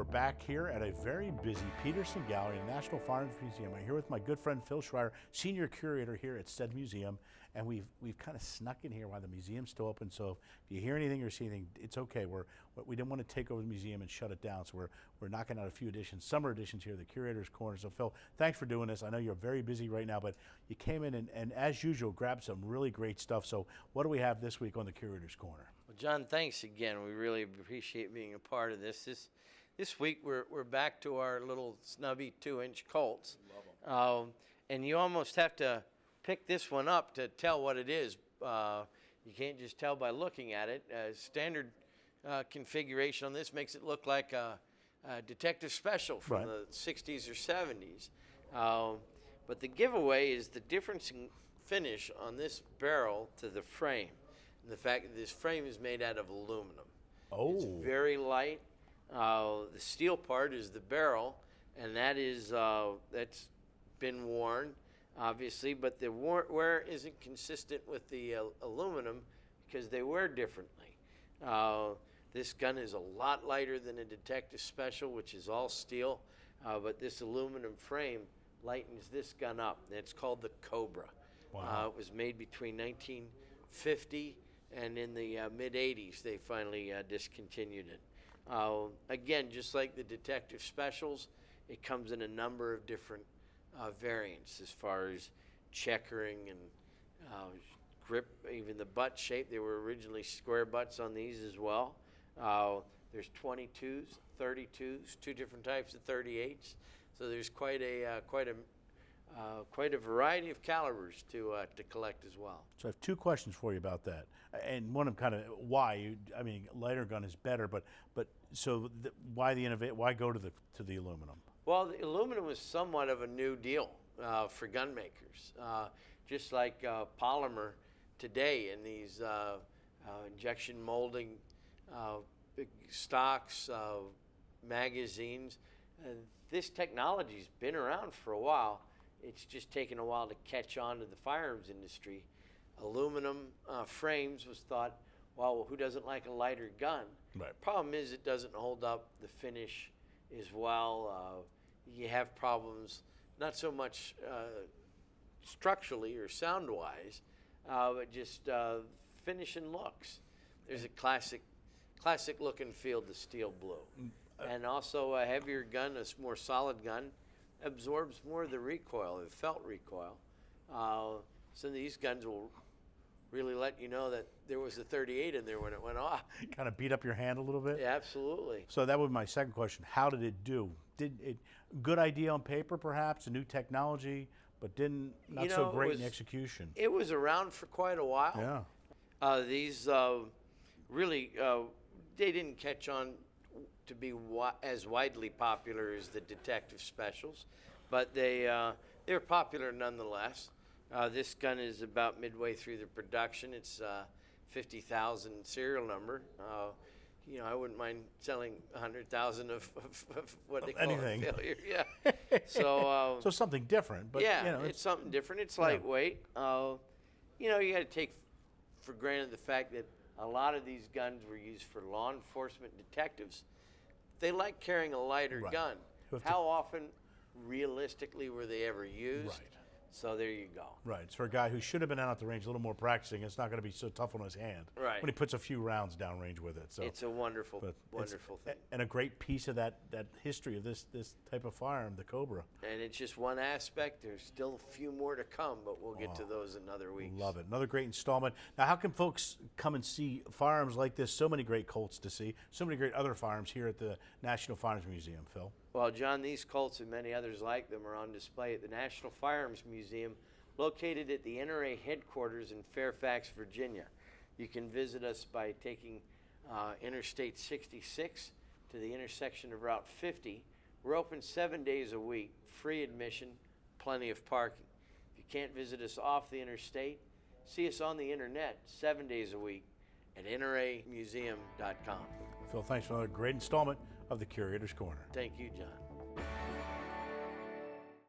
We're back here at a very busy Peterson Gallery in the National Firearms Museum. I'm here with my good friend Phil Schreier, Senior Curator here at said museum, and we've kind of snuck in here while the museum's still open. So if you hear anything or see anything, it's okay. We didn't want to take over the museum and shut it down, so we're knocking out a few editions, summer editions here, the Curator's Corner. So Phil, thanks for doing this. I know you're very busy right now, but you came in and as usual, grabbed some really great stuff. So what do we have this week on the Curator's Corner? Well, John, thanks again. We really appreciate being a part of this. This week we're back to our little snubby 2-inch Colts. Love them. And you almost have to pick this one up to tell what it is. You can't just tell by looking at it. Standard configuration on this makes it look like a detective special from the 60s or 70s. But the giveaway is the difference in finish on this barrel to the frame. And the fact that this frame is made out of aluminum. Oh. It's very light. The steel part is the barrel, and that's been worn, obviously, but the wear isn't consistent with the aluminum because they wear differently. This gun is a lot lighter than a detective special, which is all steel, but this aluminum frame lightens this gun up. It's called the Cobra. Wow. It was made between 1950 and in the mid-'80s they finally discontinued it. Again, just like the detective specials, it comes in a number of different variants as far as checkering and grip, even the butt shape. They were originally square butts on these as well. There's 22s, 32s, two different types of 38s. So there's quite a variety of calibers to collect as well. So I have two questions for you about that, and one of them kind of why. I mean, lighter gun is better, but why the innovate? Why go to the aluminum? Well, the aluminum was somewhat of a new deal for gun makers, just like polymer today in these injection molding big stocks, magazines. This technology's been around for a while. It's just taken a while to catch on to the firearms industry. Aluminum frames was thought, well, who doesn't like a lighter gun? Right. Problem is it doesn't hold up the finish as well. You have problems, not so much structurally or sound-wise, but just finish and looks. There's a classic look and feel to steel blue. And also a heavier gun, a more solid gun, absorbs more of the recoil, the felt recoil. Some of these guns will really let you know that there was a 38 in there when it went off. Kind of beat up your hand a little bit? Yeah, absolutely. So that was my second question. How did it do? Did it good idea on paper, perhaps, a new technology, but not so great in execution? It was around for quite a while. Yeah. These really, they didn't catch on to be as widely popular as the detective specials, but they're popular nonetheless. This gun is about midway through the production. It's 50,000 serial number. I wouldn't mind selling 100,000 of what they call anything. A failure. Yeah. So something different, but yeah, it's something different. It's lightweight. You got to take for granted the fact that a lot of these guns were used for law enforcement detectives. They like carrying a lighter gun. How often, realistically, were they ever used? Right. So there you go. Right. It's for a guy who should have been out at the range a little more practicing. It's not going to be so tough on his hand when he puts a few rounds downrange with it. So it's a wonderful thing. And a great piece of that history of this type of firearm, the Cobra. And it's just one aspect. There's still a few more to come, but we'll get to those in another week. Love it. Another great installment. Now, how can folks come and see firearms like this? So many great Colts to see. So many great other firearms here at the National Firearms Museum, Phil. Well, John, these Colts and many others like them are on display at the National Firearms Museum, located at the NRA headquarters in Fairfax, Virginia. You can visit us by taking Interstate 66 to the intersection of Route 50. We're open 7 days a week, free admission, plenty of parking. If you can't visit us off the interstate, see us on the internet 7 days a week at nramuseum.com. Phil, thanks for another great installment of the Curator's Corner. Thank you, John.